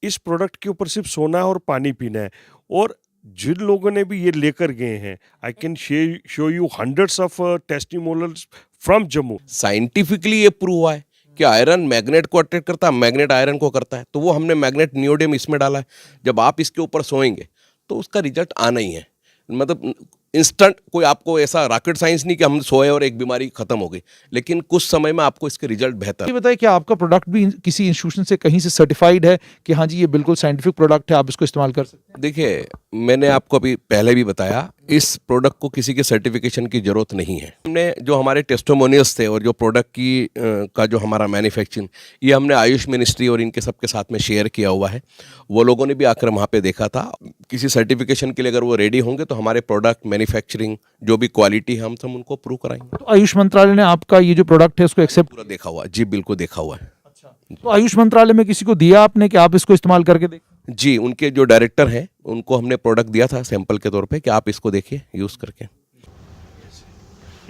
इस प्रोडक्ट के ऊपर सिर्फ सोना है और पानी पीना है। और जिन लोगों ने भी ये लेकर गए हैं, I can show you hundreds of testimonials from Jammu. Scientifically ये प्रूव हुआ है कि आयरन मैग्नेट को अट्रैक्ट करता है, मैग्नेट आयरन को करता है। तो वो हमने मैग्नेट नियोडियम इसमें डाला है। जब आप इसके ऊपर सोएंगे तो उसका रिजल्ट आना ही है। मतलब इंस्टेंट, कोई आपको ऐसा रॉकेट साइंस नहीं कि हम सोए और एक बीमारी खत्म हो गई, लेकिन कुछ समय में आपको इसके रिजल्ट बेहतर। ये बताइए कि आपका प्रोडक्ट भी किसी इंस्टीट्यूशन से कहीं से सर्टिफाइड है कि हाँ जी ये बिल्कुल साइंटिफिक प्रोडक्ट है, आप इसको इस्तेमाल कर सकते हैं? देखिए, मैंने आपको अभी पहले भी बताया, इस प्रोडक्ट को किसी के सर्टिफिकेशन की जरूरत नहीं है। हमने जो हमारे टेस्टिमोनियल्स थे और जो प्रोडक्ट की का जो हमारा मैन्युफैक्चरिंग, ये हमने आयुष मिनिस्ट्री और इनके सबके साथ में शेयर किया हुआ है। वो लोगों ने भी आकर वहाँ पे देखा था। किसी सर्टिफिकेशन के लिए अगर वो रेडी होंगे तो हमारे प्रोडक्ट मैन्युफैक्चरिंग जो भी क्वालिटी है हम सब उनको प्रूव कराएंगे। तो आयुष मंत्रालय ने आपका ये जो प्रोडक्ट है उसको एक्सेप्ट? पूरा देखा हुआ, जी बिल्कुल देखा हुआ है। तो आयुष मंत्रालय में किसी को दिया आपने कि आप इसको इस्तेमाल करके देखें? जी, उनके जो डायरेक्टर हैं उनको हमने प्रोडक्ट दिया था सैंपल के तौर पे कि आप इसको देखिए यूज़ करके।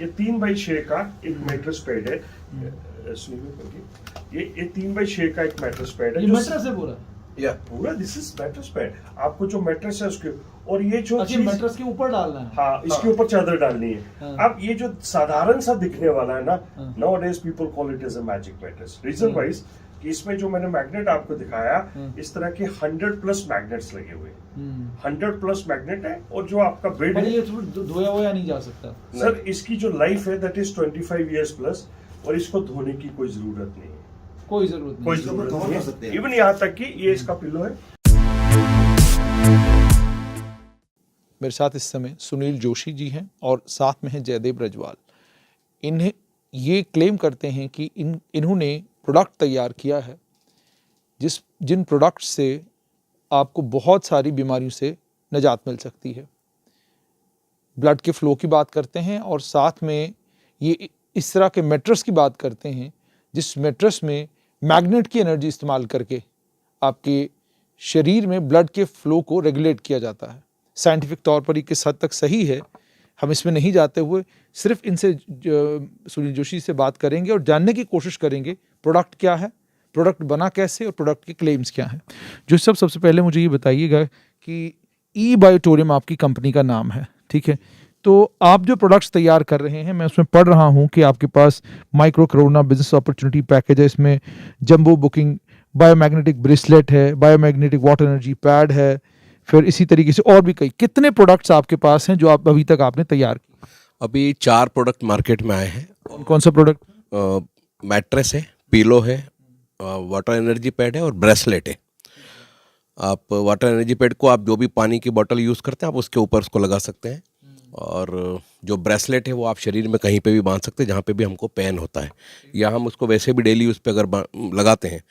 ये 3x6 का एक मैट्रेस पैड है। ये 3x6 का एक मैट्रेस पैड है। है पूरा? या पूरा दिस इज मैट्रेस पैड। आपको जो मैट्रेस है उसके, और ये जो अच्छा, मैट्रेस के ऊपर डालना है? हाँ, इसके ऊपर चादर डालनी है। हाँ। अब ये जो साधारण सा दिखने वाला है ना, हाँ। Nowadays people call it as a magic mattress. Reason wise कि इसमें जो मैंने मैग्नेट आपको दिखाया, इस तरह के 100+ मैग्नेट्स लगे हुए हैं। 100+ मैग्नेट है। और जो आपका बेड है, ये धोया हुआ नहीं जा सकता सर, इसकी जो लाइफ है दैट इज 25 years प्लस, और इसको धोने की कोई जरूरत नहीं है। कोई जरूरत नहीं, कोई जरूरत नहीं है। इवन यहाँ तक कि ये इसका पिलो है। मेरे साथ इस समय सुनील जोशी जी हैं और साथ में हैं जयदेव रजवाल। इन्हें ये क्लेम करते हैं कि इन्होंने प्रोडक्ट तैयार किया है जिन प्रोडक्ट से आपको बहुत सारी बीमारियों से निजात मिल सकती है। ब्लड के फ्लो की बात करते हैं और साथ में ये इस तरह के मैट्रेस की बात करते हैं जिस मैट्रेस में मैग्नेट की एनर्जी इस्तेमाल करके आपके शरीर में ब्लड के फ्लो को रेगुलेट किया जाता है। साइंटिफिक तौर पर ये किस हद तक सही है हम इसमें नहीं जाते हुए सिर्फ इनसे सुनील जोशी से बात करेंगे और जानने की कोशिश करेंगे प्रोडक्ट क्या है, प्रोडक्ट बना कैसे और प्रोडक्ट के क्लेम्स क्या हैं। जो सबसे पहले मुझे ये बताइएगा कि ई बायोटोरियम आपकी कंपनी का नाम है, ठीक है? तो आप जो प्रोडक्ट्स तैयार कर रहे हैं, मैं उसमें पढ़ रहा हूँ कि आपके पास micro corona business opportunity package है, इसमें जंबो बुकिंग, बायोमैग्नेटिक ब्रेसलेट है, बायोमैग्नेटिक वाटर एनर्जी पैड है, फिर इसी तरीके से और भी कितने प्रोडक्ट्स आपके पास हैं जो आप अभी तक आपने तैयार किए? अभी 4 प्रोडक्ट मार्केट में आए हैं। कौन सा प्रोडक्ट? मैट्रेस है, पिलो है, वाटर एनर्जी पैड है और ब्रेसलेट है। आप वाटर एनर्जी पैड को आप जो भी पानी की बोतल यूज़ करते हैं आप उसके ऊपर उसको लगा सकते हैं, और जो ब्रेसलेट है वो आप शरीर में कहीं पे भी बांध सकते हैं जहाँ पे भी हमको पेन होता है, या हम उसको वैसे भी डेली यूज़ पे अगर लगाते हैं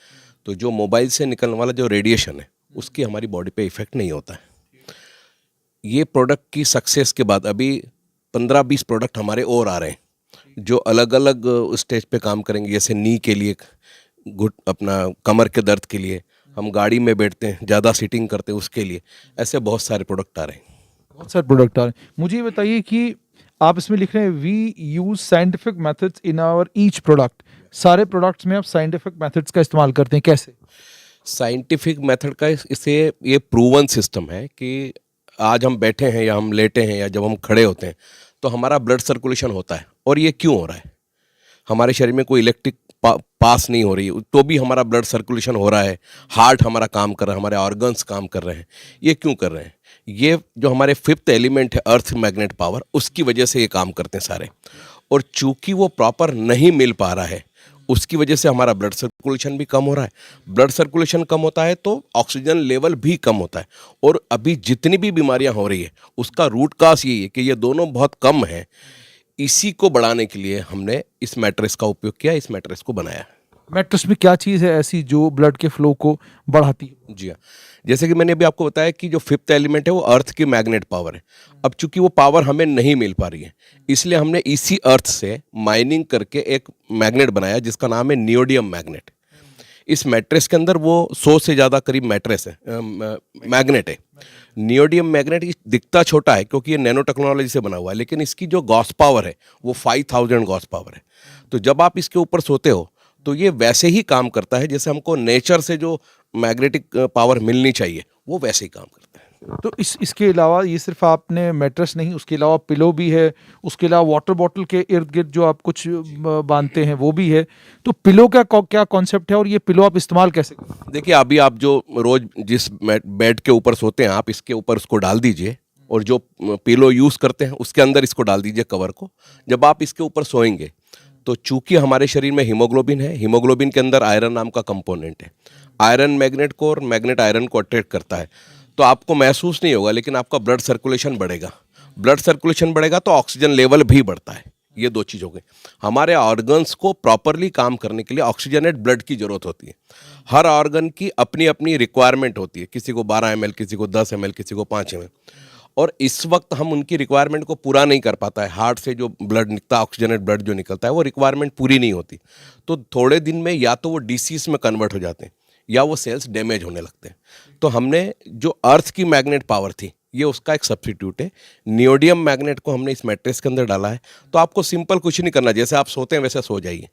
तो जो मोबाइल से निकलने वाला जो रेडिएशन है उसकी हमारी बॉडी पे इफ़ेक्ट नहीं होता है। ये प्रोडक्ट की सक्सेस के बाद अभी 15-20 प्रोडक्ट हमारे और आ रहे हैं जो अलग अलग स्टेज पे काम करेंगे। जैसे नी के लिए, अपना कमर के दर्द के लिए, हम गाड़ी में बैठते हैं ज़्यादा सीटिंग करते हैं उसके लिए, ऐसे बहुत सारे प्रोडक्ट आ रहे हैं। बहुत सारे प्रोडक्ट आ रहे हैं। मुझे ये बताइए कि आप इसमें लिख रहे हैं we use scientific methods in our each product. सारे प्रोडक्ट्स में आप साइंटिफिक मेथड्स का इस्तेमाल करते हैं, कैसे? साइंटिफिक मेथड का इससे ये प्रूवन सिस्टम है कि आज हम बैठे हैं या हम लेटे हैं या जब हम खड़े होते हैं तो हमारा ब्लड सर्कुलेशन होता है। और ये क्यों हो रहा है? हमारे शरीर में कोई इलेक्ट्रिक पास नहीं हो रही है तो भी हमारा ब्लड सर्कुलेशन हो रहा है, हार्ट हमारा काम कर रहा है, हमारे ऑर्गन्स काम कर रहे हैं। ये क्यों कर रहे हैं? ये जो हमारे 5th एलिमेंट है अर्थ मैग्नेट पावर, उसकी वजह से ये काम करते हैं सारे। और चूंकि वो प्रॉपर नहीं मिल पा रहा है उसकी वजह से हमारा ब्लड सर्कुलेशन भी कम हो रहा है। ब्लड सर्कुलेशन कम होता है तो ऑक्सीजन लेवल भी कम होता है। और अभी जितनी भी बीमारियां हो रही है उसका रूट काज यही है कि ये दोनों बहुत कम है। इसी को बढ़ाने के लिए हमने इस मैट्रेस का उपयोग किया, इस मैट्रेस को बनाया। मैट्रेस में क्या चीज़ है ऐसी जो ब्लड के फ्लो को बढ़ाती है? जी हाँ, जैसे कि मैंने अभी आपको बताया कि जो 5th एलिमेंट है वो अर्थ की मैग्नेट पावर है। अब चूंकि वो पावर हमें नहीं मिल पा रही है इसलिए हमने इसी अर्थ से माइनिंग करके एक मैग्नेट बनाया जिसका नाम है नियोडियम मैग्नेट। इस मैट्रेस के अंदर वो 100 से ज़्यादा करीब मैट्रेस है, मैग्नेट है। नियोडियम मैग्नेट दिखता छोटा है क्योंकि ये नैनो टेक्नोलॉजी से बना हुआ है, लेकिन इसकी जो गॉस पावर है वो 5000 गॉस पावर है। तो जब आप इसके ऊपर सोते हो तो ये वैसे ही काम करता है जैसे हमको नेचर से जो मैग्नेटिक पावर मिलनी चाहिए वो वैसे ही काम करता है। तो इसके अलावा ये सिर्फ आपने मैट्रेस नहीं, उसके अलावा पिलो भी है, उसके अलावा वाटर बॉटल के इर्द गिर्द जो आप कुछ बांधते हैं वो भी है। तो पिलो का क्या कॉन्सेप्ट है और ये पिलो आप इस्तेमाल कैसे करते हैं? देखिए अभी आप जो रोज जिस बेड के ऊपर सोते हैं आप इसके ऊपर उसको डाल दीजिए, और जो पिलो यूज़ करते हैं उसके अंदर इसको डाल दीजिए कवर को। जब आप इसके ऊपर सोएंगे तो चूंकि हमारे शरीर में हीमोग्लोबिन है, हीमोग्लोबिन के अंदर आयरन नाम का कंपोनेंट है। आयरन मैग्नेट को और मैग्नेट आयरन को अट्रैक्ट करता है। तो आपको महसूस नहीं होगा, लेकिन आपका ब्लड सर्कुलेशन बढ़ेगा। ब्लड सर्कुलेशन बढ़ेगा तो ऑक्सीजन लेवल भी बढ़ता है। ये दो चीज़ हो गई। हमारे ऑर्गन्स को प्रॉपरली काम करने के लिए ऑक्सीजनेट ब्लड की ज़रूरत होती है। हर ऑर्गन की अपनी अपनी रिक्वायरमेंट होती है, किसी को 12 ml, किसी को 10 ml, किसी को 5 ml। और इस वक्त हम उनकी रिक्वायरमेंट को पूरा नहीं कर पाता है। हार्ट से जो ब्लड निकलता है, ऑक्सीजनेट ब्लड जो निकलता है, वो रिक्वायरमेंट पूरी नहीं होती। तो थोड़े दिन में या तो वो डिसीज में कन्वर्ट हो जाते हैं या वो सेल्स डैमेज होने लगते हैं। तो हमने जो अर्थ की मैग्नेट पावर थी, ये उसका एक सब्स्टिट्यूट है। नियोडियम मैग्नेट को हमने इस मैट्रेस के अंदर डाला है। तो आपको सिंपल कुछ नहीं करना, जैसे आप सोते हैं वैसे सो जाइए।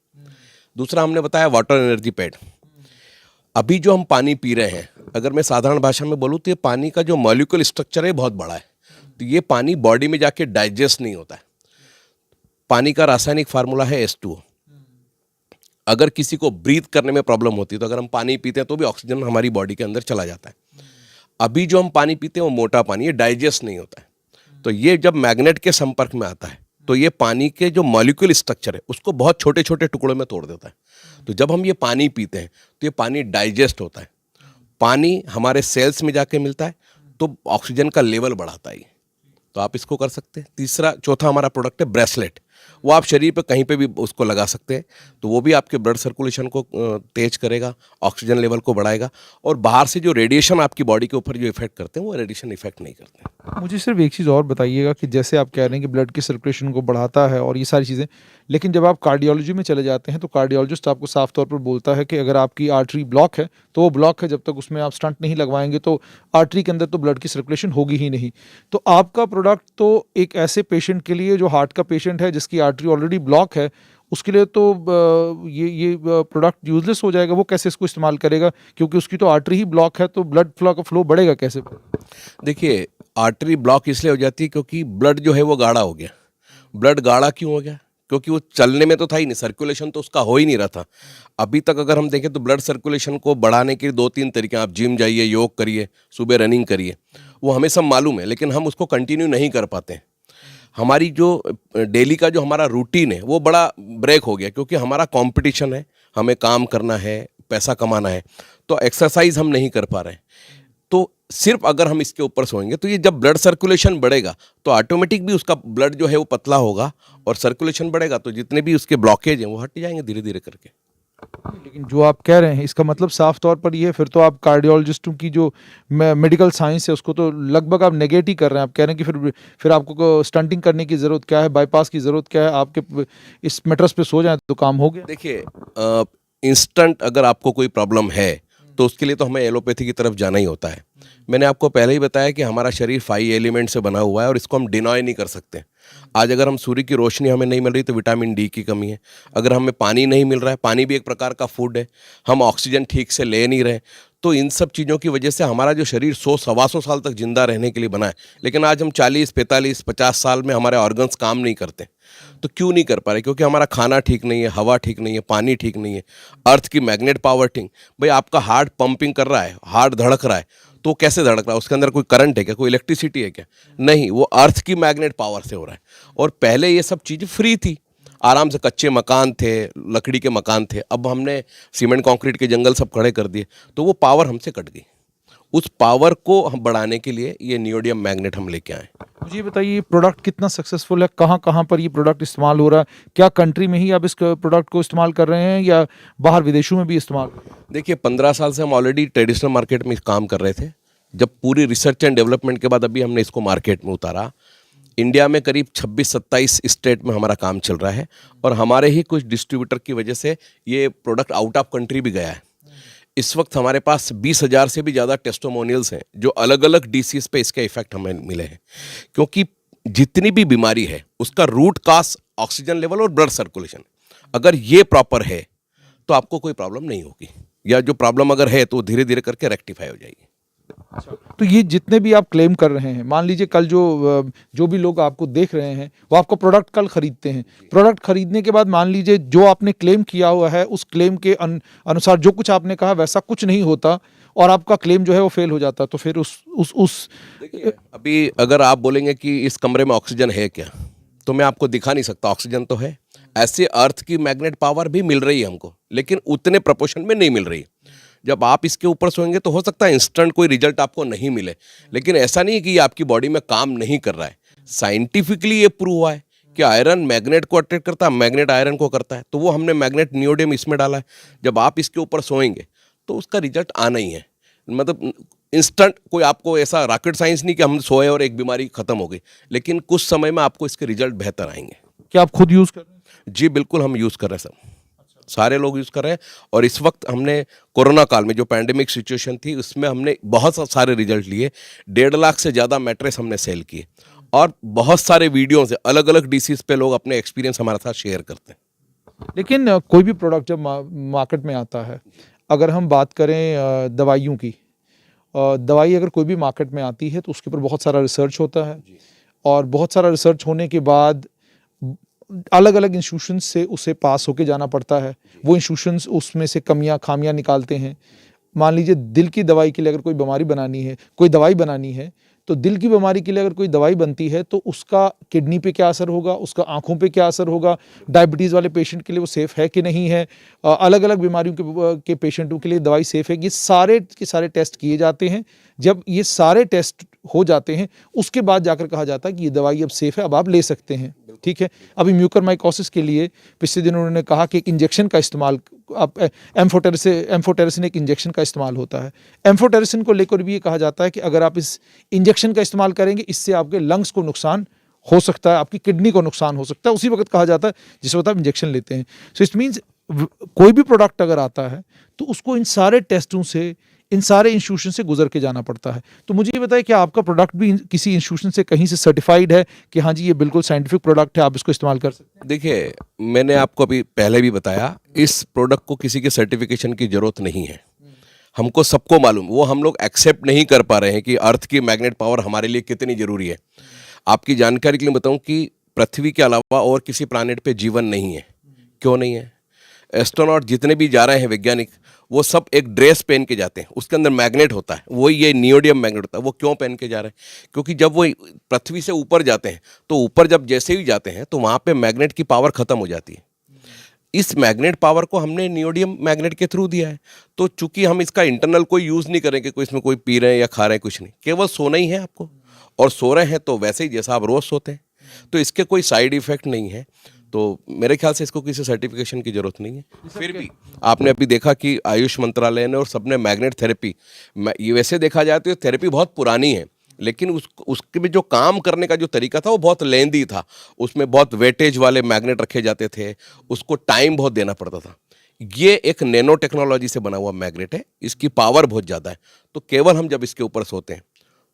दूसरा हमने बताया वाटर एनर्जी पैड। अभी जो हम पानी पी रहे हैं, अगर मैं साधारण भाषा में बोलूँ तो ये पानी का जो मॉलिक्यूल स्ट्रक्चर है बहुत बड़ा है। तो ये पानी बॉडी में जाके डाइजेस्ट नहीं होता है। पानी का रासायनिक फार्मूला है H2O। अगर किसी को ब्रीथ करने में प्रॉब्लम होती है तो अगर हम पानी पीते हैं तो भी ऑक्सीजन हमारी बॉडी के अंदर चला जाता है। अभी जो हम पानी पीते हैं वो मोटा पानी, ये डाइजेस्ट नहीं होता है। तो ये जब मैग्नेट के संपर्क में आता है तो ये पानी के जो मॉलिक्यूल स्ट्रक्चर है उसको बहुत छोटे छोटे टुकड़ों में तोड़ देता है। तो जब हम ये पानी पीते हैं तो ये पानी डाइजेस्ट होता है, पानी हमारे सेल्स में जाके मिलता है, तो ऑक्सीजन का लेवल बढ़ाता है। तो आप इसको कर सकते हैं। चौथा हमारा प्रोडक्ट है ब्रेसलेट। वो आप शरीर पे कहीं पे भी उसको लगा सकते हैं। तो वो भी आपके ब्लड सर्कुलेशन को तेज करेगा, ऑक्सीजन लेवल को बढ़ाएगा, और बाहर से जो रेडिएशन आपकी बॉडी के ऊपर जो इफेक्ट करते हैं वो रेडिएशन इफेक्ट नहीं करते हैं। मुझे सिर्फ एक चीज़ और बताइएगा कि जैसे आप कह रहे हैं कि ब्लड की सर्कुलेशन को बढ़ाता है और ये सारी चीज़ें, लेकिन जब आप कार्डियोलॉजी में चले जाते हैं तो कार्डियोलॉजिस्ट आपको साफ तौर पर बोलता है कि अगर आपकी आर्टरी ब्लॉक है तो वो ब्लॉक है, जब तक उसमें आप स्टंट नहीं लगवाएंगे तो आर्टरी के अंदर तो ब्लड की सर्कुलेशन होगी ही नहीं। तो आपका प्रोडक्ट तो एक ऐसे पेशेंट के लिए जो हार्ट का पेशेंट है जिसकी आर्टरी ऑलरेडी ब्लॉक है, उसके लिए तो ये प्रोडक्ट यूजलेस हो जाएगा। वो कैसे इसको इस्तेमाल करेगा, क्योंकि उसकी तो आर्टरी ही ब्लॉक है, तो ब्लड फ्लो का फ्लो बढ़ेगा कैसे? देखिए आर्टरी ब्लॉक इसलिए हो जाती है क्योंकि ब्लड जो है वो गाढ़ा हो गया। ब्लड गाढ़ा क्यों हो गया? क्योंकि वो चलने में तो था ही नहीं, सर्कुलेशन तो उसका हो ही नहीं रहा था। अभी तक अगर हम देखें तो ब्लड सर्कुलेशन को बढ़ाने के 2-3 तरीके, आप जिम जाइए, योग करिए, सुबह रनिंग करिए, वो हमें सब मालूम है, लेकिन हम उसको कंटिन्यू नहीं कर पाते हैं। हमारी जो डेली का जो हमारा रूटीन है वो बड़ा ब्रेक हो गया, क्योंकि हमारा कंपटीशन है, हमें काम करना है, पैसा कमाना है, तो एक्सरसाइज हम नहीं कर पा रहे हैं। तो सिर्फ अगर हम इसके ऊपर सोएंगे तो ये जब ब्लड सर्कुलेशन बढ़ेगा तो ऑटोमेटिक भी उसका ब्लड जो है वो पतला होगा, और सर्कुलेशन बढ़ेगा तो जितने भी उसके ब्लॉकेज हैं वो हट जाएंगे धीरे धीरे करके। लेकिन जो आप कह रहे हैं इसका मतलब साफ तौर पर ये है, फिर तो आप कार्डियोलॉजिस्टों की जो मेडिकल साइंस है उसको तो लगभग आप नेगेट ही कर रहे हैं। आप कह रहे हैं कि फिर आपको स्टंटिंग करने की ज़रूरत क्या है, बाईपास की ज़रूरत क्या है, आपके इस मैट्रेस पे सो जाए तो काम हो गया। देखिए इंस्टेंट अगर आपको कोई प्रॉब्लम है तो उसके लिए तो हमें एलोपैथी की तरफ जाना ही होता है। मैंने आपको पहले ही बताया कि हमारा शरीर 5 एलिमेंट से बना हुआ है और इसको हम डिनॉय नहीं कर सकते। आज अगर हम सूर्य की रोशनी हमें नहीं मिल रही तो विटामिन डी की कमी है। अगर हमें पानी नहीं मिल रहा है, पानी भी एक प्रकार का फूड है, हम ऑक्सीजन ठीक से ले नहीं रहे, तो इन सब चीज़ों की वजह से हमारा जो शरीर 100-125 साल तक जिंदा रहने के लिए बना है, लेकिन आज हम 40, 45, 50 साल में हमारे ऑर्गन्स काम नहीं करते। तो क्यों नहीं कर पा रहे? क्योंकि हमारा खाना ठीक नहीं है, हवा ठीक नहीं है, पानी ठीक नहीं है, अर्थ की मैग्नेट पावर ठीक। भाई आपका हार्ट पंपिंग कर रहा है, हार्ट धड़क रहा है, तो कैसे धड़क रहा है? उसके अंदर कोई करंट है क्या, कोई इलेक्ट्रिसिटी है क्या? नहीं, वो अर्थ की मैग्नेट पावर से हो रहा है। और पहले ये सब चीज़ें फ्री थी, आराम से कच्चे मकान थे, लकड़ी के मकान थे। अब हमने सीमेंट कंक्रीट के जंगल सब खड़े कर दिए, तो वो पावर हमसे कट गई। उस पावर को हम बढ़ाने के लिए ये नियोडियम मैग्नेट हम लेके आए। मुझे ये बताइए ये प्रोडक्ट कितना सक्सेसफुल है, कहाँ कहाँ पर ये प्रोडक्ट इस्तेमाल हो रहा है? क्या कंट्री में ही आप इस प्रोडक्ट को इस्तेमाल कर रहे हैं या बाहर विदेशों में भी इस्तेमाल? देखिए 15 साल से हम ऑलरेडी ट्रेडिशनल मार्केट में काम कर रहे थे। जब पूरी रिसर्च एंड डेवलपमेंट के बाद अभी हमने इसको मार्केट में उतारा। इंडिया में करीब 26-27 स्टेट में हमारा काम चल रहा है, और हमारे ही कुछ डिस्ट्रीब्यूटर की वजह से ये प्रोडक्ट आउट ऑफ कंट्री भी गया है। इस वक्त हमारे पास 20,000 से भी ज़्यादा टेस्टिमोनियल्स हैं जो अलग अलग डिसीज पे इसके इफेक्ट हमें मिले हैं। क्योंकि जितनी भी बीमारी है उसका रूट काज ऑक्सीजन लेवल और ब्लड सर्कुलेशन, अगर ये प्रॉपर है तो आपको कोई प्रॉब्लम नहीं होगी, या जो प्रॉब्लम अगर है तो धीरे धीरे करके रेक्टिफाई हो जाएगी। तो ये जितने भी आप क्लेम कर रहे हैं, मान लीजिए कल जो भी लोग आपको देख रहे हैं वो आपका प्रोडक्ट कल खरीदते हैं, प्रोडक्ट खरीदने के बाद मान लीजिए जो आपने क्लेम किया हुआ है उस क्लेम के अनुसार जो कुछ आपने कहा वैसा कुछ नहीं होता और आपका क्लेम जो है वो फेल हो जाता, तो फिर उस देखिए, अभी अगर आप बोलेंगे कि इस कमरे में ऑक्सीजन है क्या, तो मैं आपको दिखा नहीं सकता, ऑक्सीजन तो है। ऐसे अर्थ की मैग्नेट पावर भी मिल रही है हमको, लेकिन उतने प्रोपोर्शन में नहीं मिल रही। जब आप इसके ऊपर सोएंगे तो हो सकता है इंस्टेंट कोई रिजल्ट आपको नहीं मिले, लेकिन ऐसा नहीं है कि ये आपकी बॉडी में काम नहीं कर रहा है। साइंटिफिकली ये प्रूव हुआ है कि आयरन मैग्नेट को अट्रैक्ट करता है, मैग्नेट आयरन को करता है, तो वो हमने मैग्नेट नियोडियम इसमें डाला है। जब आप इसके ऊपर सोएंगे तो उसका रिजल्ट आना ही है, मतलब इंस्टेंट कोई आपको ऐसा रॉकेट साइंस नहीं कि हम सोए और एक बीमारी खत्म हो गई, लेकिन कुछ समय में आपको इसके रिजल्ट बेहतर आएंगे। क्या आप खुद यूज़ कर रहे हैं? जी बिल्कुल, हम यूज़ कर रहे हैं, सब सारे लोग यूज़ कर रहे हैं। और इस वक्त हमने कोरोना काल में जो पैंडेमिक सिचुएशन थी उसमें हमने बहुत सारे रिजल्ट लिए, 1.5 लाख से ज़्यादा मैट्रेस हमने सेल किए, और बहुत सारे वीडियो से अलग अलग डिसीज़ पे लोग अपने एक्सपीरियंस हमारे साथ शेयर करते हैं। लेकिन कोई भी प्रोडक्ट जब मार्केट में आता है, अगर हम बात करें दवाइयों की, दवाई अगर कोई भी मार्केट में आती है तो उसके ऊपर बहुत सारा रिसर्च होता है, और बहुत सारा रिसर्च होने के बाद अलग अलग इंस्टीट्यूशंस से उसे पास होके जाना पड़ता है। वो इंस्टीट्यूशंस उसमें से कमियां खामियां निकालते हैं। मान लीजिए दिल की दवाई के लिए अगर कोई बीमारी बनानी है, कोई दवाई बनानी है, तो दिल की बीमारी के लिए अगर कोई दवाई बनती है तो उसका किडनी पे क्या असर होगा, उसका आंखों पे क्या असर होगा, डायबिटीज़ वाले पेशेंट के लिए वो सेफ़ है कि नहीं है, अलग अलग बीमारियों के पेशेंटों के लिए दवाई सेफ़ है, ये सारे के सारे टेस्ट किए जाते हैं। जब ये सारे टेस्ट हो जाते हैं उसके बाद जाकर कहा जाता है कि ये दवाई अब सेफ़ है, अब आप ले सकते हैं, ठीक है। अभी म्यूकरमाइकोसिस के लिए पिछले दिन उन्होंने कहा कि एक इंजेक्शन का इस्तेमाल, आप एम्फोटेरिसिन एक इंजेक्शन का इस्तेमाल होता है। एम्फोटेरिसिन को लेकर भी ये कहा जाता है कि अगर आप इस इंजेक्शन का इस्तेमाल करेंगे इससे आपके लंग्स को नुकसान हो सकता है, आपकी किडनी को नुकसान हो सकता है, उसी वक्त कहा जाता है जिस वक्त आप इंजेक्शन लेते हैं। सो इट मीन्स कोई भी प्रोडक्ट अगर आता है तो उसको इन सारे टेस्टों से, इन सारे इंस्टीट्यूशन से गुजर के जाना पड़ता है। तो मुझे ये बताइए कि आपका प्रोडक्ट भी किसी इंस्टीट्यूशन से कहीं से सर्टिफाइड है कि हाँ जी ये बिल्कुल साइंटिफिक प्रोडक्ट है, आप इसको इस्तेमाल कर सकते हैं? देखिए, मैंने आपको अभी पहले भी बताया, इस प्रोडक्ट को किसी के सर्टिफिकेशन की ज़रूरत नहीं है। हमको सबको मालूम, वो हम लोग एक्सेप्ट नहीं कर पा रहे हैं कि अर्थ की मैग्नेट पावर हमारे लिए कितनी ज़रूरी है। आपकी जानकारी के लिए बताऊं कि पृथ्वी के अलावा और किसी प्लानेट पे जीवन नहीं है। क्यों नहीं है? एस्ट्रोनॉट जितने भी जा रहे हैं वैज्ञानिक, वो सब एक ड्रेस पहन के जाते हैं, उसके अंदर मैग्नेट होता है, वही ये नियोडियम मैग्नेट होता है। वो क्यों पहन के जा रहे हैं? क्योंकि जब वो पृथ्वी से ऊपर जाते हैं तो ऊपर जब जैसे ही जाते हैं तो वहाँ पे मैग्नेट की पावर ख़त्म हो जाती है। इस मैग्नेट पावर को हमने नियोडियम मैग्नेट के थ्रू दिया है। तो चूंकि हम इसका इंटरनल कोई यूज़ नहीं करेंगे, कोई इसमें कोई पी रहे हैं या खा रहे हैं, कुछ नहीं, केवल सोना ही है आपको, और सो रहे हैं तो वैसे ही जैसा आप रोज़ सोते हैं, तो इसके कोई साइड इफ़ेक्ट नहीं है। तो मेरे ख्याल से इसको किसी सर्टिफिकेशन की ज़रूरत नहीं है। फिर भी आपने अभी देखा कि आयुष मंत्रालय ने और सबने मैग्नेट थेरेपी, ये वैसे देखा जाए तो ये थेरेपी बहुत पुरानी है, लेकिन उसके में जो काम करने का जो तरीका था वो बहुत लेंदी था। उसमें बहुत वेटेज वाले मैग्नेट रखे जाते थे, उसको टाइम बहुत देना पड़ता था। ये एक नैनो टेक्नोलॉजी से बना हुआ मैग्नेट है, इसकी पावर बहुत ज़्यादा है। तो केवल हम जब इसके ऊपर सोते हैं,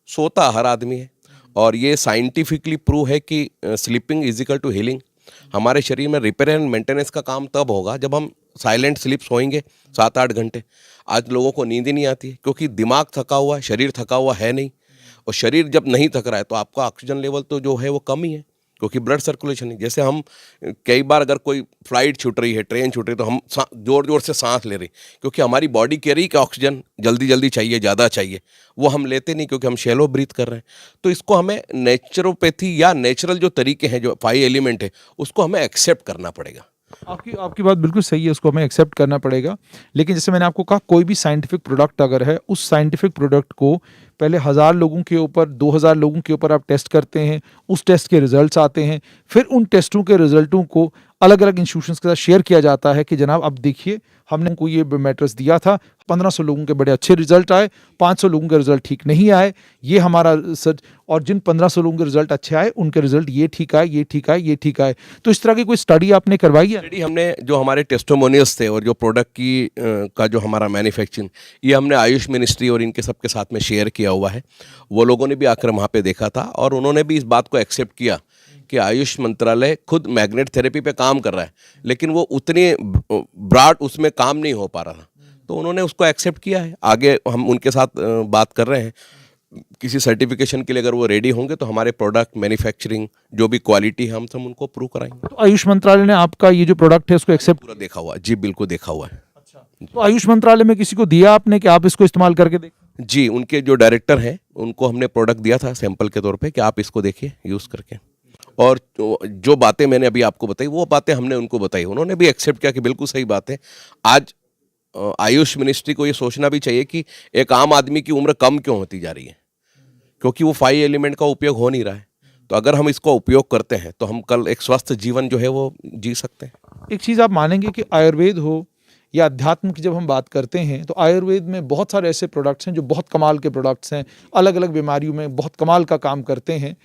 सोता हर आदमी है, और ये साइंटिफिकली प्रूव है कि sleeping is equal to healing. हमारे शरीर में रिपेयर एंड मेंटेनेंस का काम तब होगा जब हम साइलेंट स्लीप सोएंगे 7-8 घंटे। आज लोगों को नींद ही नहीं आती है क्योंकि दिमाग थका हुआ है, शरीर थका हुआ है नहीं। और शरीर जब नहीं थक रहा है तो आपका ऑक्सीजन लेवल तो जो है वो कम ही है, क्योंकि ब्लड सर्कुलेशन है। जैसे हम कई बार अगर कोई फ्लाइट छूट रही है, ट्रेन छूट रही है, तो हम जोर जोर से सांस ले रहे हैं, क्योंकि हमारी बॉडी कह रही है कि ऑक्सीजन जल्दी जल्दी चाहिए, ज़्यादा चाहिए। वो हम लेते नहीं क्योंकि हम शैलो ब्रीथ कर रहे हैं। तो इसको हमें नेचुरोपैथी या नेचुरल जो तरीके हैं, जो 5 एलिमेंट है, उसको हमें एक्सेप्ट करना पड़ेगा। आपकी बात बिल्कुल सही है, उसको हमें एक्सेप्ट करना पड़ेगा। लेकिन जैसे मैंने आपको कहा, कोई भी साइंटिफिक प्रोडक्ट अगर है, उस साइंटिफिक प्रोडक्ट को पहले 1000 लोगों के ऊपर, 2000 लोगों के ऊपर आप टेस्ट करते हैं, उस टेस्ट के रिजल्ट्स आते हैं, फिर उन टेस्टों के रिजल्टों को अलग अलग इंस्टीट्यूशंस के साथ शेयर किया जाता है कि जनाब अब देखिए हमने उनको ये मैट्रेस दिया था, 1500 लोगों के बड़े अच्छे रिजल्ट आए, 500 लोगों के रिजल्ट ठीक नहीं आए, ये हमारा सच, और जिन 1500 लोगों के रिजल्ट अच्छे आए उनके रिजल्ट ये ठीक आए, ये ठीक आए, ये ठीक आए। तो इस तरह की कोई स्टडी आपने करवाई है? स्टडी हमने, जो हमारे टेस्टिमोनियल्स थे और जो प्रोडक्ट की का जो हमारा मैन्युफैक्चरिंग, ये हमने आयुष मिनिस्ट्री और इनके सबके साथ में शेयर किया हुआ है। वो लोगों ने भी आकर वहाँ पे देखा था और उन्होंने भी इस बात को एक्सेप्ट किया कि आयुष मंत्रालय खुद मैग्नेट थेरेपी पे काम कर रहा है, लेकिन वो उतने ब्रॉड उसमें काम नहीं हो पा रहा था, तो उन्होंने उसको एक्सेप्ट किया है। आगे हम उनके साथ बात कर रहे हैं, किसी सर्टिफिकेशन के लिए अगर वो रेडी होंगे तो हमारे प्रोडक्ट मैन्युफैक्चरिंग जो भी क्वालिटी है हम सब उनको प्रूव कराएंगे। तो आयुष मंत्रालय ने आपका ये जो प्रोडक्ट है उसको एक्सेप्ट, पूरा देखा हुआ है जी, बिल्कुल देखा हुआ है। तो आयुष मंत्रालय में किसी को दिया आपने कि आप इसको इस्तेमाल करके देखें? जी, उनके जो डायरेक्टर हैं उनको हमने प्रोडक्ट दिया था सैंपल के तौर पे कि आप इसको देखिए यूज़ करके, और जो बातें मैंने अभी आपको बताई वो बातें हमने उनको बताई, उन्होंने भी एक्सेप्ट किया कि बिल्कुल सही बात है। आज आयुष मिनिस्ट्री को ये सोचना भी चाहिए कि एक आम आदमी की उम्र कम क्यों होती जा रही है, क्योंकि वो 5 एलिमेंट का उपयोग हो नहीं रहा है। तो अगर हम इसको उपयोग करते हैं तो हम कल एक स्वस्थ जीवन जो है वो जी सकते हैं। एक चीज़ आप मानेंगे कि आयुर्वेद हो या अध्यात्म की जब हम बात करते हैं तो आयुर्वेद में बहुत सारे ऐसे प्रोडक्ट्स हैं जो बहुत कमाल के प्रोडक्ट्स हैं, अलग अलग बीमारियों में बहुत कमाल का काम करते हैं,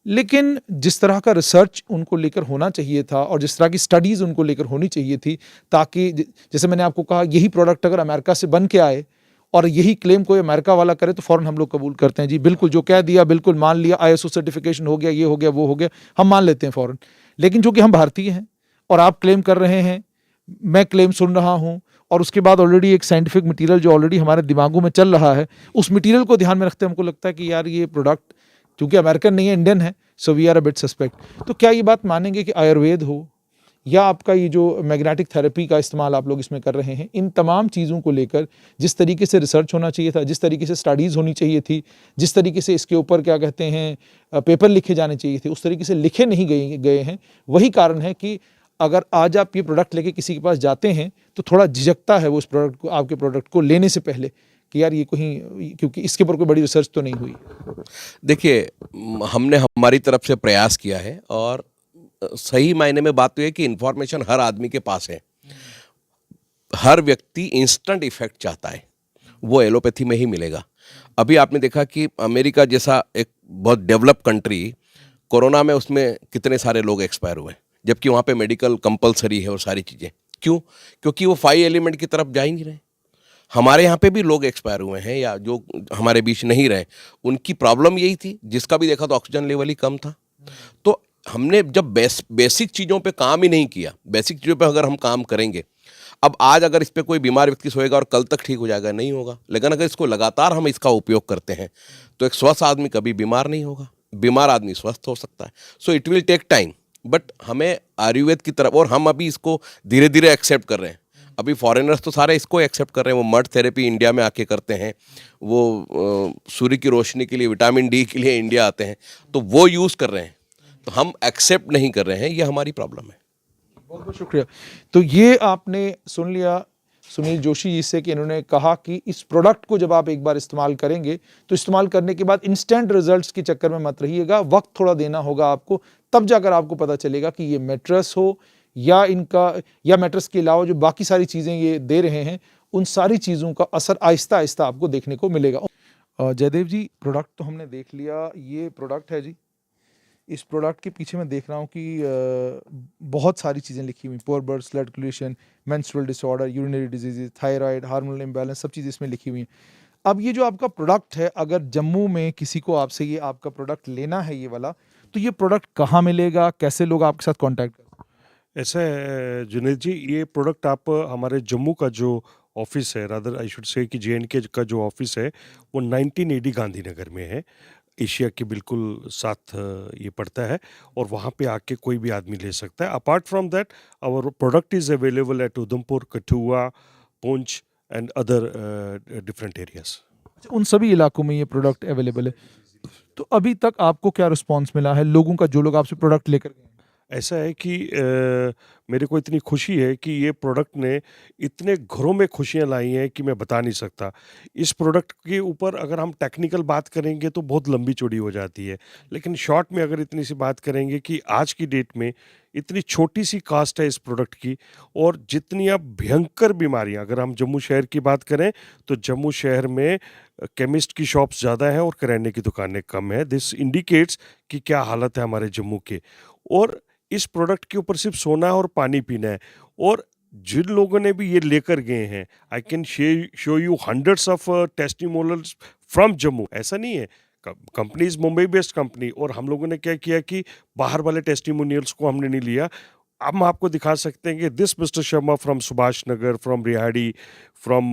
लेकिन जिस तरह का रिसर्च उनको लेकर होना चाहिए था और जिस तरह की स्टडीज़ उनको लेकर होनी चाहिए थी, ताकि जैसे मैंने आपको कहा यही प्रोडक्ट अगर अमेरिका से बन के आए और यही क्लेम कोई अमेरिका वाला करे तो फ़ौरन हम लोग कबूल करते हैं, जी बिल्कुल जो कह दिया बिल्कुल मान लिया, ISO सर्टिफिकेशन हो गया, ये हो गया, वो हो गया, हम मान लेते हैं फ़ौरन। लेकिन जो कि हम भारतीय हैं और आप क्लेम कर रहे हैं, मैं क्लेम सुन रहा हूँ, और उसके बाद ऑलरेडी एक साइंटिफिक मटेरियल जो ऑलरेडी हमारे दिमागों में चल रहा है, उस मटेरियल को ध्यान में रखते हमको लगता है कि यार ये प्रोडक्ट क्योंकि अमेरिकन नहीं है, इंडियन है, so we are a bit suspect. तो क्या ये बात मानेंगे कि आयुर्वेद हो या आपका ये जो मैग्नेटिक थेरेपी का इस्तेमाल आप लोग इसमें कर रहे हैं, इन तमाम चीज़ों को लेकर जिस तरीके से रिसर्च होना चाहिए था, जिस तरीके से स्टडीज़ होनी चाहिए थी, जिस तरीके से इसके ऊपर क्या कहते हैं पेपर लिखे जाने चाहिए थे, उस तरीके से लिखे नहीं गए हैं। वही कारण है कि अगर आज आप ये प्रोडक्ट लेके किसी के पास जाते हैं तो थोड़ा झिझकता है वो उस प्रोडक्ट को, आपके प्रोडक्ट को लेने से पहले कि यार ये कहीं, क्योंकि इसके ऊपर कोई बड़ी रिसर्च तो नहीं हुई। देखिए, हमने हमारी तरफ से प्रयास किया है और सही मायने में बात तो है कि इंफॉर्मेशन हर आदमी के पास है। हर व्यक्ति इंस्टेंट इफेक्ट चाहता है, वो एलोपैथी में ही मिलेगा। अभी आपने देखा कि अमेरिका जैसा एक बहुत डेवलप कंट्री, कोरोना में उसमें कितने सारे लोग एक्सपायर हुए, जबकि वहाँ पे मेडिकल कंपलसरी है और सारी चीज़ें। क्यों? क्योंकि वो 5 एलिमेंट की तरफ जा ही नहीं रहे। हमारे यहाँ पे भी लोग एक्सपायर हुए हैं या जो हमारे बीच नहीं रहे, उनकी प्रॉब्लम यही थी, जिसका भी देखा तो ऑक्सीजन लेवल ही कम था। तो हमने जब बेसिक चीज़ों पे काम ही नहीं किया, बेसिक चीज़ों पे अगर हम काम करेंगे, अब आज अगर इस पे कोई बीमार व्यक्ति सोएगा और कल तक ठीक हो जाएगा, नहीं होगा। लेकिन अगर इसको लगातार हम इसका उपयोग करते हैं तो एक स्वस्थ आदमी कभी बीमार नहीं होगा, बीमार आदमी स्वस्थ हो सकता है। So it will take time, but हमें आयुर्वेद की तरफ, और हम अभी इसको धीरे धीरे एक्सेप्ट कर रहे हैं। अभी फॉरेनर्स तो सारे इसको एक्सेप्ट कर रहे हैं, वो मड थेरेपी इंडिया में आके करते हैं, वो सूर्य की रोशनी के लिए, विटामिन डी के लिए इंडिया आते हैं, तो वो यूज़ कर रहे हैं। तो हम एक्सेप्ट नहीं कर रहे हैं, ये हमारी प्रॉब्लम है। बहुत बहुत शुक्रिया। तो ये आपने सुन लिया सुनील जोशी जी से कि इन्होंने कहा कि इस प्रोडक्ट को जब आप एक बार इस्तेमाल करेंगे तो इस्तेमाल करने के बाद इंस्टेंट रिजल्ट्स के चक्कर में मत रहिएगा, वक्त थोड़ा देना होगा आपको, तब जाकर आपको पता चलेगा कि ये मैट्रेस हो या इनका, या मैट्रेस के अलावा जो बाकी सारी चीज़ें ये दे रहे हैं, उन सारी चीज़ों का असर आहिस्ता आहिस्ता आपको देखने को मिलेगा। जयदेव जी, प्रोडक्ट तो हमने देख लिया, ये प्रोडक्ट है जी। इस प्रोडक्ट के पीछे मैं देख रहा हूँ कि बहुत सारी चीज़ें लिखी हुई, poor birth circulation, menstrual disorder, urinary disease, thyroid, hormonal imbalance, सब चीज़ें इसमें लिखी हुई हैं। अब ये जो आपका प्रोडक्ट है, अगर जम्मू में किसी को आपसे ये आपका प्रोडक्ट लेना है ये वाला, तो ये प्रोडक्ट कहाँ मिलेगा, कैसे लोग आपके साथ कॉन्टैक्ट करें? ऐसा है जुनेद जी, ये प्रोडक्ट आप हमारे जम्मू का जो ऑफिस है, रादर आई शुड से कि JNK का जो ऑफिस है, वो 19 AD गांधीनगर में है, एशिया के बिल्कुल साथ ये पड़ता है, और वहाँ पे आके कोई भी आदमी ले सकता है। Apart from that our product is available at Udhampur, Kathua, Poonch and other different areas. उन सभी इलाकों में ये प्रोडक्ट अवेलेबल है। तो अभी तक आपको क्या रिस्पॉन्स मिला है लोगों का, जो लोग आपसे प्रोडक्ट लेकर गए? ऐसा है कि मेरे को इतनी खुशी है कि ये प्रोडक्ट ने इतने घरों में खुशियाँ लाई हैं कि मैं बता नहीं सकता। इस प्रोडक्ट के ऊपर अगर हम टेक्निकल बात करेंगे तो बहुत लंबी चौड़ी हो जाती है, लेकिन शॉर्ट में अगर इतनी सी बात करेंगे कि आज की डेट में इतनी छोटी सी कास्ट है इस प्रोडक्ट की, और जितनी अब भयंकर बीमारियां, अगर हम जम्मू शहर की बात करें तो जम्मू शहर में केमिस्ट की शॉप्स ज़्यादा हैं और किराने की दुकानें कम हैं। दिस इंडिकेट्स कि क्या हालत है हमारे जम्मू के। और इस प्रोडक्ट के ऊपर सिर्फ सोना है और पानी पीना है, और जिन लोगों ने भी ये लेकर गए हैं, I can show you hundreds of testimonials from Jammu. ऐसा नहीं है, company is Mumbai based company और हम लोगों ने क्या किया कि बाहर वाले टेस्टिमोनियल्स को हमने नहीं लिया। हम आपको दिखा सकते हैं कि this mister Sharma from Subhash Nagar, from Rehari, from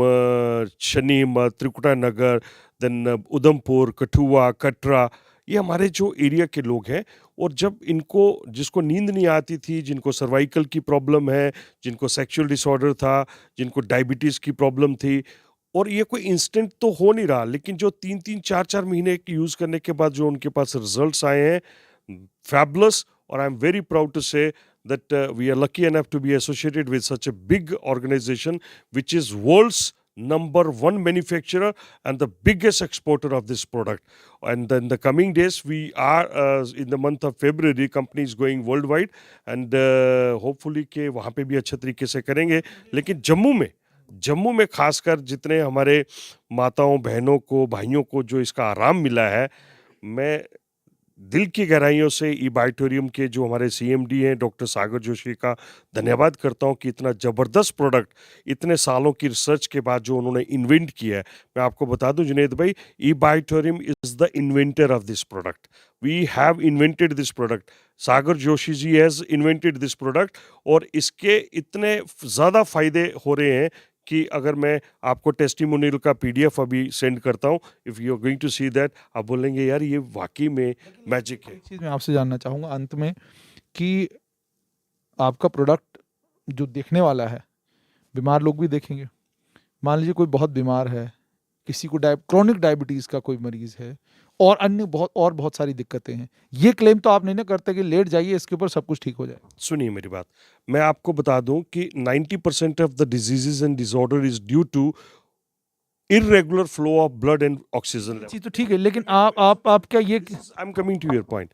Shani हिम्मत, त्रिकुटा नगर, देन उधमपुर, कठुआ, कटरा, ये हमारे जो एरिया के लोग हैं। और जब इनको जिसको नींद नहीं आती थी, जिनको सर्वाइकल की प्रॉब्लम है, जिनको सेक्सुअल डिसऑर्डर था, जिनको डायबिटीज़ की प्रॉब्लम थी, और ये कोई इंस्टेंट तो हो नहीं रहा, लेकिन जो 3-3, 4-4 महीने यूज़ करने के बाद जो उनके पास रिजल्ट्स आए हैं, फैबुलस। और I am very proud to say that we are lucky enough to be associated with such a big organization which is world's number one manufacturer and the biggest exporter of this product. And in the coming days we are in the month of February, company is going worldwide and hopefully के वहाँ पे भी अच्छे तरीके से करेंगे। लेकिन जम्मू में खासकर जितने हमारे माताओं, बहनों को, भाइयों को जो इसका आराम मिला है, मैं दिल की गहराइयों से ई-बायोटोरियम के जो हमारे सीएमडी हैं डॉक्टर सागर जोशी का धन्यवाद करता हूं कि इतना ज़बरदस्त प्रोडक्ट इतने सालों की रिसर्च के बाद जो उन्होंने इन्वेंट किया है। मैं आपको बता दूं जुनैद भाई, e biotorium is the inventor of this product. We have invented this product. Sagar Joshi ji has invented this product और इसके इतने ज़्यादा फ़ायदे हो रहे हैं कि अगर मैं आपको टेस्टिमोनियल का पीडीएफ अभी सेंड करता हूँ, if you are going to see that, आप बोलेंगे यार ये वाकई में मैजिक है। एक चीज़ मैं आपसे जानना चाहूँगा अंत में कि आपका प्रोडक्ट जो देखने वाला है, बीमार लोग भी देखेंगे। मान लीजिए कोई बहुत बीमार है, किसी को क्रोनिक डायबिटीज़ का कोई मरीज़ है और अन्य बहुत सारी दिक्कतें हैं। ये क्लेम तो आप नहीं ना करते कि लेट जाइए इसके ऊपर सब कुछ ठीक हो जाए। सुनिए मेरी बात, मैं आपको बता दूं कि 90% of the diseases and disorder is due to irregular flow of blood and oxygen level. जी तो ठीक है, लेकिन आप क्या ये I am coming to your point.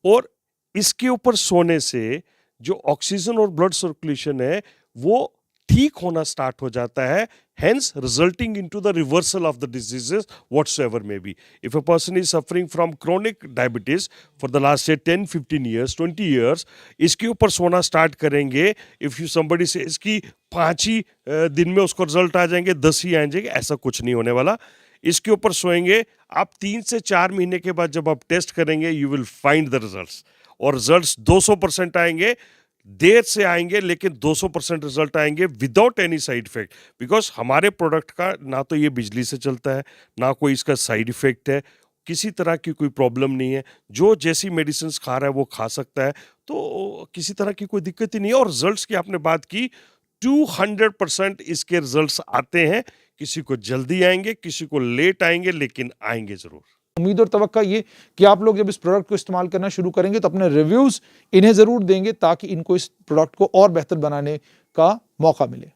और इसके ऊपर सोने से जो ऑक्सीजन और ब्लड सर्कुलेशन है वो ठीक होना स्टार्ट हो जाता है, hence resulting into the reversal of the diseases whatsoever may be. If a person is suffering from chronic diabetes for the last say 10, 15 years, 20 years, इसके ऊपर सोना स्टार्ट करेंगे, if you somebody says कि 5 ही दिन में उसको रिजल्ट आ जाएंगे, 10 ही आ जाएंगे, ऐसा कुछ नहीं होने वाला। इसके ऊपर सोएंगे, आप 3 से 4 महीने के बाद जब आप टेस्ट करेंगे, you will find the results, और रिजल्ट्स 200% आएंगे। देर से आएंगे लेकिन 200% रिजल्ट आएंगे without any side effect. Because हमारे प्रोडक्ट का ना तो ये बिजली से चलता है, ना कोई इसका साइड इफेक्ट है, किसी तरह की कोई प्रॉब्लम नहीं है। जो जैसी मेडिसिन खा रहा है वो खा सकता है, तो किसी तरह की कोई दिक्कत ही नहीं है। और रिजल्ट्स की आपने बात की, 200% इसके रिजल्ट्स आते हैं। किसी को जल्दी आएंगे, किसी को लेट आएंगे, लेकिन आएंगे जरूर। उम्मीद और तवक्का ये कि आप लोग जब इस प्रोडक्ट को इस्तेमाल करना शुरू करेंगे तो अपने रिव्यूज़ इन्हें ज़रूर देंगे ताकि इनको इस प्रोडक्ट को और बेहतर बनाने का मौका मिले।